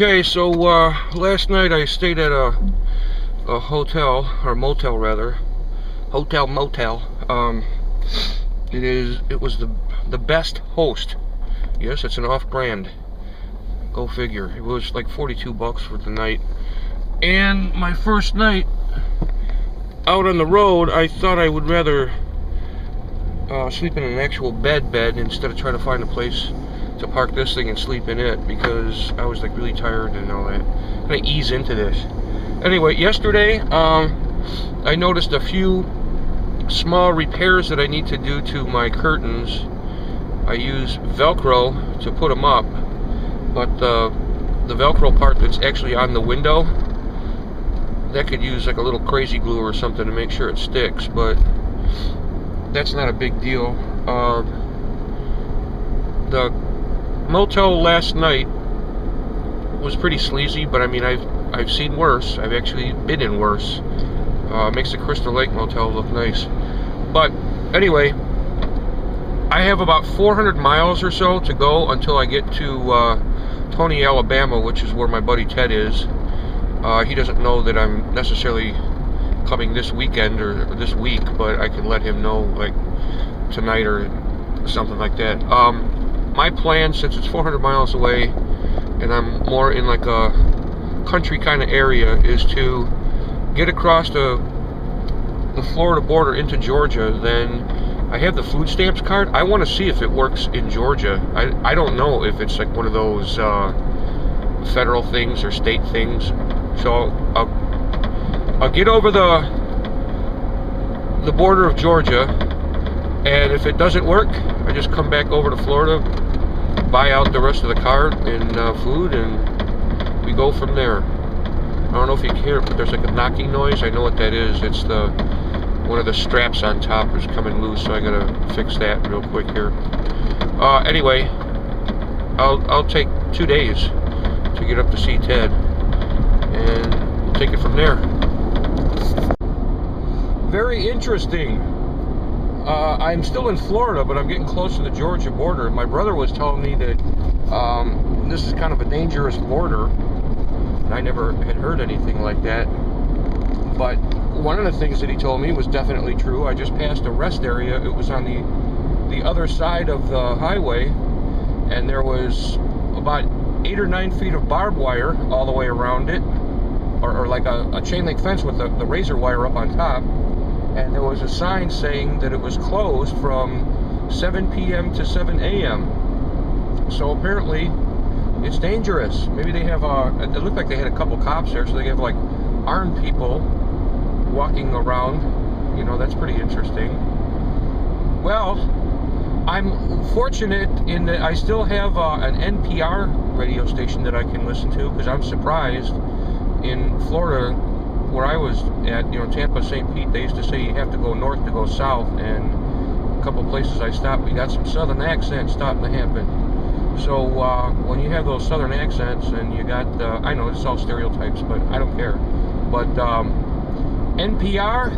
Okay, so last night I stayed at a hotel, or motel rather, hotel motel. It was the best host. Yes, it's an off-brand. Go figure. It was like 42 bucks for the night. And my first night out on the road, I thought I would rather sleep in an actual bed instead of trying to find a place to park this thing and sleep in it, because I was like really tired and all that. I'm gonna ease into this. Anyway, yesterday I noticed a few small repairs that I need to do to my curtains. I use Velcro to put them up, but the Velcro part that's actually on the window, that could use like a little crazy glue or something to make sure it sticks, but that's not a big deal. The motel last night was pretty sleazy, but I mean, I've seen worse. I've actually been in worse. Makes the Crystal Lake Motel look nice. But anyway, I have about 400 miles or so to go until I get to Tony, Alabama, which is where my buddy Ted is. He doesn't know that I'm necessarily coming this weekend or this week, but I can let him know like tonight or something like that. My plan, since it's 400 miles away and I'm more in like a country kind of area, is to get across the Florida border into Georgia. Then I have the food stamps card. I want to see if it works in Georgia. I don't know if it's like one of those federal things or state things. So I'll get over the border of Georgia, and if it doesn't work, I just come back over to Florida, buy out the rest of the card and food, and we go from there. I don't know if you can hear it, but there's like a knocking noise. I know what that is. It's one of the straps on top is coming loose, so I gotta fix that real quick here. Anyway, I'll take 2 days to get up to see Ted, and we'll take it from there. Very interesting. I'm still in Florida, but I'm getting close to the Georgia border. My brother was telling me that this is kind of a dangerous border, and I never had heard anything like that. But one of the things that he told me was definitely true. I just passed a rest area. It was on the other side of the highway, and there was about 8 or 9 feet of barbed wire all the way around it, or like a chain link fence with the razor wire up on top. And there was a sign saying that it was closed from 7 p.m. to 7 a.m. So apparently it's dangerous. Maybe they have it looked like they had a couple cops there, so they have like armed people walking around. You know, that's pretty interesting. Well, I'm fortunate in that I still have an NPR radio station that I can listen to, because I'm surprised in Florida, where I was at, you know, Tampa, St. Pete, they used to say you have to go north to go south, and a couple places I stopped, we got some southern accents starting to happen. So when you have those southern accents and you got, I know it's all stereotypes, but I don't care. But NPR,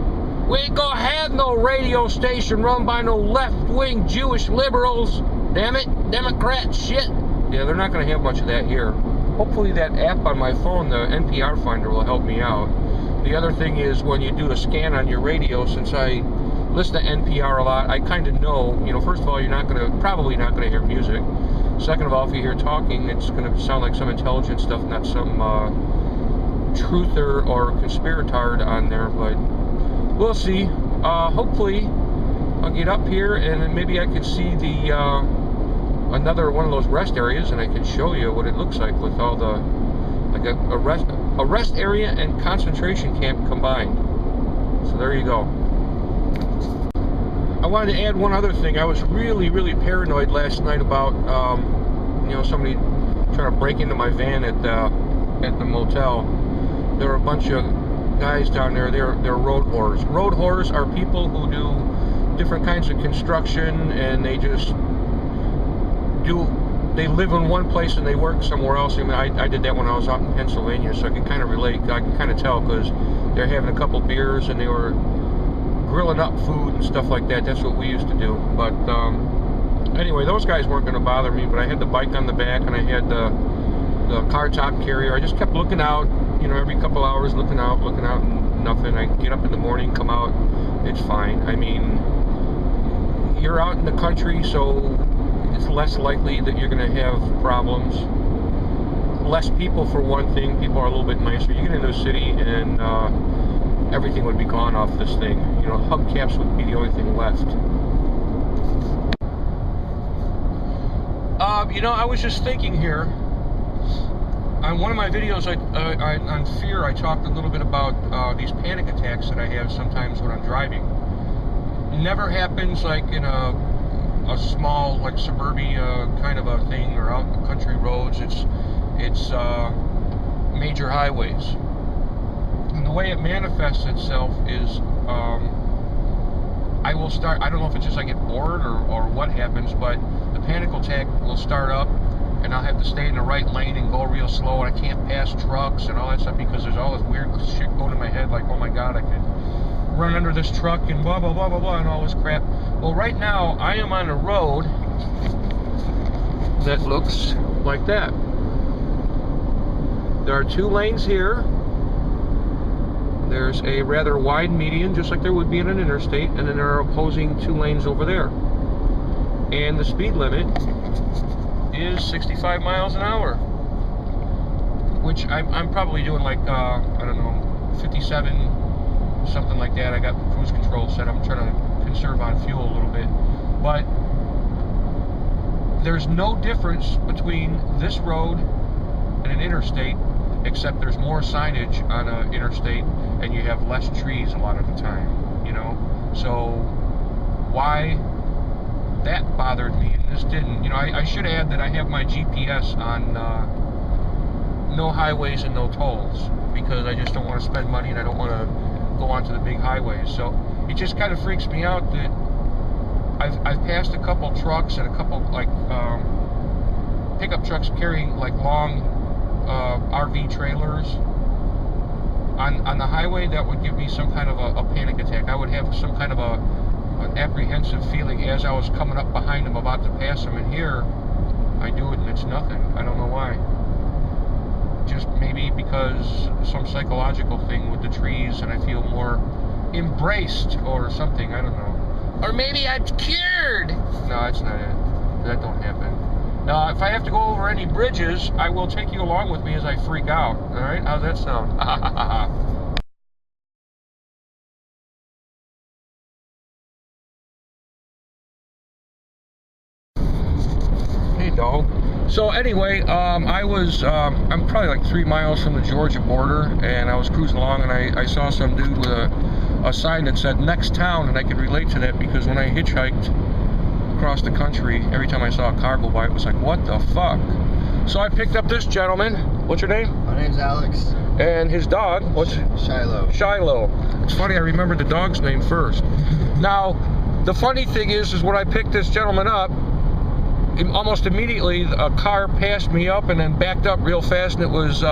we ain't gonna have no radio station run by no left-wing Jewish liberals, damn it, Democrat shit. Yeah, they're not gonna have much of that here. Hopefully that app on my phone, the NPR finder, will help me out. The other thing is, when you do a scan on your radio, since I listen to NPR a lot, I kind of know, you know, first of all, probably not gonna hear music. Second of all, if you hear talking, it's gonna sound like some intelligent stuff, not some truther or conspiratard on there, but we'll see. Hopefully I'll get up here and then maybe I can see another one of those rest areas, and I can show you what it looks like with all the, like a rest area and concentration camp combined. So there you go. I wanted to add one other thing. I was really, really paranoid last night about you know, somebody trying to break into my van at the motel. There were a bunch of guys down there. They're road whores. Road whores are people who do different kinds of construction, and they just they live in one place and they work somewhere else. I mean, I did that when I was out in Pennsylvania, so I can kind of relate. I can kind of tell, because they're having a couple beers and they were grilling up food and stuff like that. That's what we used to do. But anyway, those guys weren't going to bother me, but I had the bike on the back, and I had the the car top carrier. I just kept looking out, you know, every couple hours, looking out, and nothing. I get up in the morning, come out, it's fine. I mean, you're out in the country, so it's less likely that you're going to have problems. Less people, for one thing. People are a little bit nicer. You get into a city and everything would be gone off this thing. You know, hubcaps would be the only thing left. You know, I was just thinking here, on one of my videos on fear, I talked a little bit about these panic attacks that I have sometimes when I'm driving. It never happens like in a small, like suburbia kind of a thing, or out in the country roads. It's major highways. And the way it manifests itself is I will start, I don't know if it's just I get bored or what happens, but the panic attack will start up and I'll have to stay in the right lane and go real slow, and I can't pass trucks and all that stuff because there's all this weird shit going in my head, like, oh my god, I could run under this truck and blah blah blah blah blah and all this crap. Well, right now I am on a road that looks like that. There are 2 lanes here. There's a rather wide median, just like there would be in an interstate, and then there are opposing 2 lanes over there. And the speed limit is 65 miles an hour, which I'm probably doing like, I don't know, 57, something like that. I got cruise control set. I'm trying to conserve on fuel a little bit. But there's no difference between this road and an interstate, except there's more signage on an interstate and you have less trees a lot of the time, you know. So why that bothered me and this didn't, you know, I should add that I have my GPS on no highways and no tolls, because I just don't want to spend money and I don't want to go onto the big highways. So it just kind of freaks me out that I've passed a couple trucks and a couple like pickup trucks carrying like long RV trailers on the highway. That would give me some kind of a panic attack. I would have some kind of an apprehensive feeling as I was coming up behind them, about to pass them. And here I do it and it's nothing. I don't know why. Just maybe because some psychological thing with the trees and I feel more embraced or something. I don't know. Or maybe I'm cured. No, that's not it. That don't happen. Now, if I have to go over any bridges, I will take you along with me as I freak out. All right? How's that sound? Hey, dog. So anyway, I'm probably like 3 miles from the Georgia border, and I was cruising along, and I saw some dude with a sign that said next town, and I could relate to that because when I hitchhiked across the country, every time I saw a car go by, it was like, what the fuck? So I picked up this gentleman. What's your name? My name's Alex. And his dog, what's Shiloh. Shiloh. It's funny, I remembered the dog's name first. Now, the funny thing is when I picked this gentleman up, almost immediately a car passed me up and then backed up real fast, and it was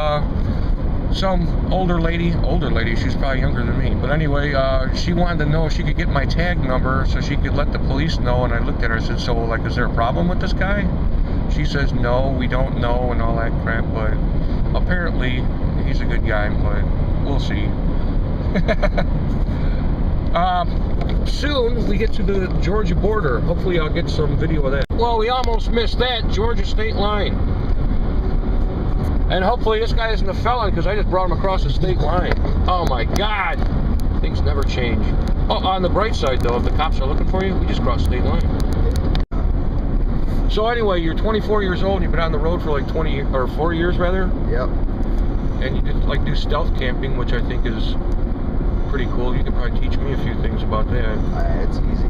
some older lady, she's probably younger than me, but anyway, she wanted to know if she could get my tag number so she could let the police know. And I looked at her and said, so like, is there a problem with this guy? She says, no, we don't know and all that crap, but apparently he's a good guy, but we'll see. Soon we get to the Georgia border. Hopefully I'll get some video of that. Well, we almost missed that Georgia state line. And hopefully this guy isn't a felon, because I just brought him across the state line. Oh my god! Things never change. Oh, on the bright side though, if the cops are looking for you, we just crossed state line. So anyway, you're 24 years old, you've been on the road for like 4 years rather? Yep. And you did like do stealth camping, which I think is pretty cool. You could probably teach me a few things about that. It's easy.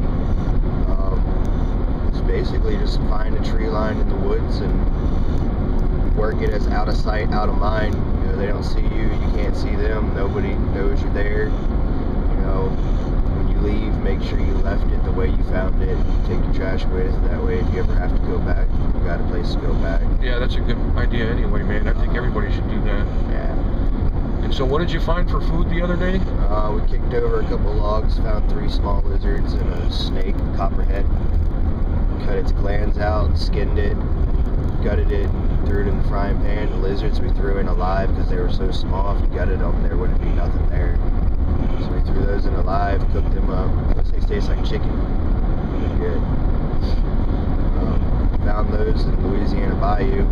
It's basically just find a tree line in the woods and work it as out of sight, out of mind. You know, they don't see you, you can't see them, nobody knows you're there. You know, when you leave, make sure you left it the way you found it. Take your trash away, that way if you ever have to go back, you got a place to go back. Yeah, that's a good idea anyway, man. I think everybody should do that. Yeah. And so what did you find for food the other day? We kicked over a couple logs, found 3 small lizards and a snake, copperhead. Cut its glands out, skinned it, gutted it, threw it in the frying pan. The lizards we threw in alive because they were so small. If you gutted them, there wouldn't be nothing there. So we threw those in alive, cooked them up. They taste like chicken. They're good. Found those in Louisiana Bayou.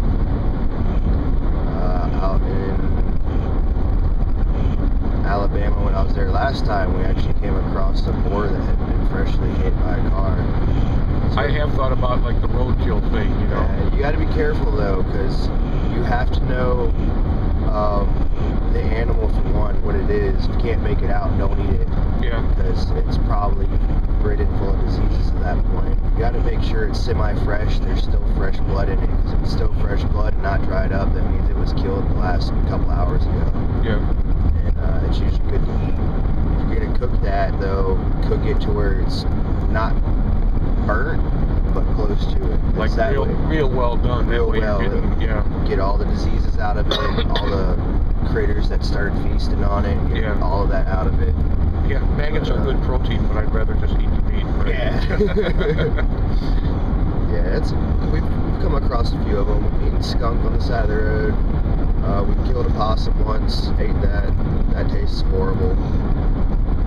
Out in Alabama when I was there last time, we actually came across a boar that had been freshly hit by a car. So, I have thought about like the roadkill thing, you know. you got to be careful though, because you have to know the animal for one, what it is. If you can't make it out, don't eat it. Yeah. Because it's probably ridden full of diseases at that point. You got to make sure it's semi-fresh. There's still fresh blood in it. Because if it's still fresh blood and not dried up, that means it was killed the last couple hours ago. Yeah. And it's usually good to eat. If you're gonna cook that though, cook it to where it's not burnt, but close to it. Like real well done. Real well. Yeah. Get all the diseases out of it, all the critters that started feasting on it. Get all of that out of it. Yeah, maggots are good protein, but I'd rather just eat the meat. Right? Yeah. Yeah, we've come across a few of them. We've eaten skunk on the side of the road. We killed a possum once, ate that. That tastes horrible.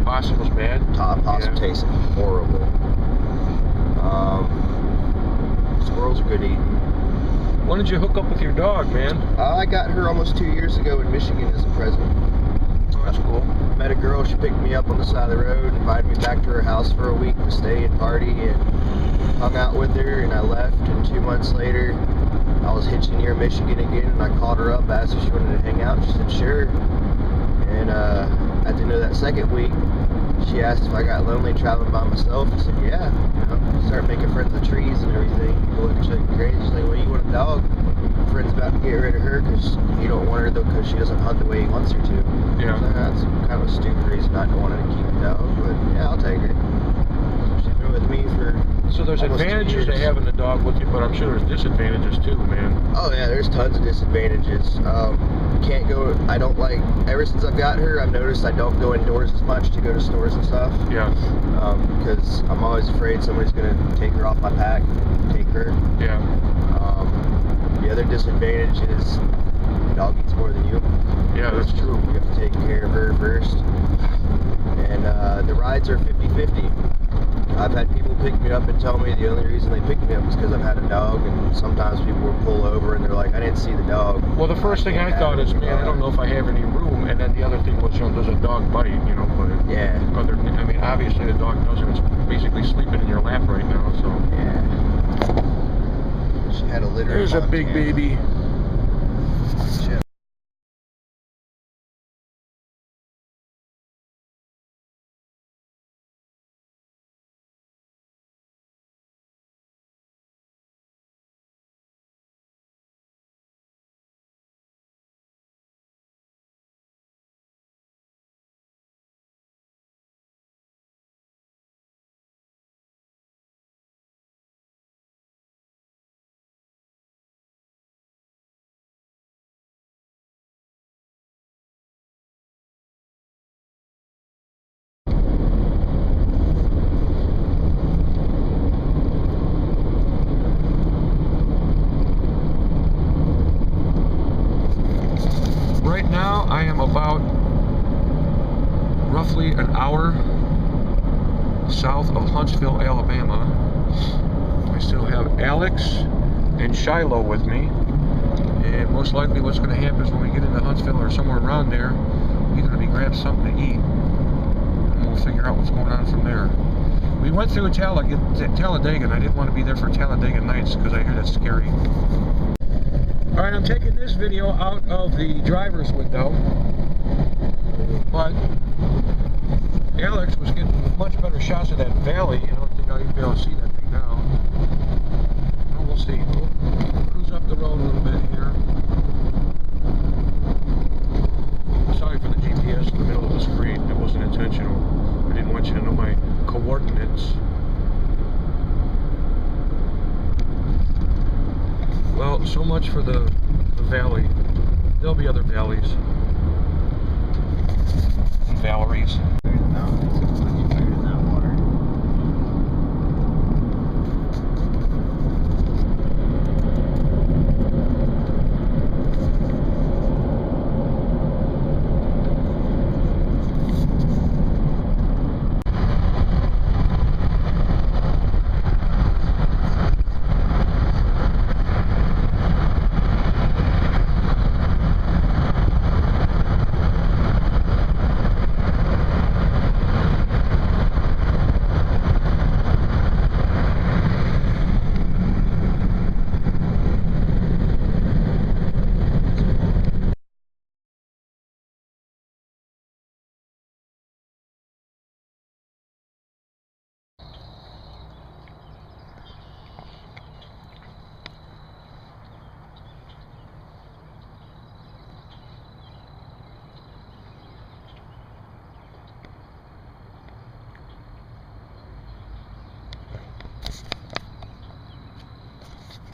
Possum was bad? Possum tastes horrible. Squirrels are good eating. When did you hook up with your dog, man? I got her almost 2 years ago in Michigan as a present. Oh, that's cool. Met a girl, she picked me up on the side of the road, invited me back to her house for a week to stay and party, and hung out with her, and I left, and 2 months later, I was hitching near Michigan again, and I called her up, asked if she wanted to hang out. She said sure. And at the end of that second week, she asked if I got lonely traveling by myself. I said yeah. You know, started making friends with trees and everything. People look at you like crazy. She's like, well, you want a dog? My friend's about to get rid of her because you don't want her though, because she doesn't hunt the way he wants her to. Yeah. So that's kind of a stupid reason not to want to keep a dog, but yeah, I'll take her. She's been with me for. So there's advantages to having a dog with you, but I'm sure there's disadvantages too, man. Oh yeah, there's tons of disadvantages. Can't go, I don't like, ever since I've got her, I've noticed I don't go indoors as much to go to stores and stuff. Yeah. Because I'm always afraid somebody's going to take her off my pack and take her. Yeah. The other disadvantage is the dog eats more than you. Yeah, that's true. You have to take care of her first. And the rides are 50-50. I've had people pick me up and tell me the only reason they picked me up is because I've had a dog, and sometimes people will pull over and they're like, I didn't see the dog. Well, the first thing I thought is, man, I don't know if I have any room, and then the other thing was, you know, does a dog bite, you know, but yeah. I mean, obviously the dog doesn't, it's basically sleeping in your lap right now, so. Yeah. She had a litter. There's a big baby. Right now, I am about roughly an hour south of Huntsville, Alabama. I still have Alex and Shiloh with me, and most likely what's going to happen is when we get into Huntsville or somewhere around there, we're going to be grabbing something to eat, and we'll figure out what's going on from there. We went through Talladega, and I didn't want to be there for Talladega Nights because I hear that's scary. Alright, I'm taking this video out of the driver's window, but Alex was getting much better shots of that valley. I don't think I'll even be able to see that thing now. Well, we'll see. We'll cruise up the road a little bit here. Sorry for the GPS in the middle of the screen. It wasn't intentional. I didn't want you to know my coordinates. Well, so much for the valley. There'll be other valleys and Valeries.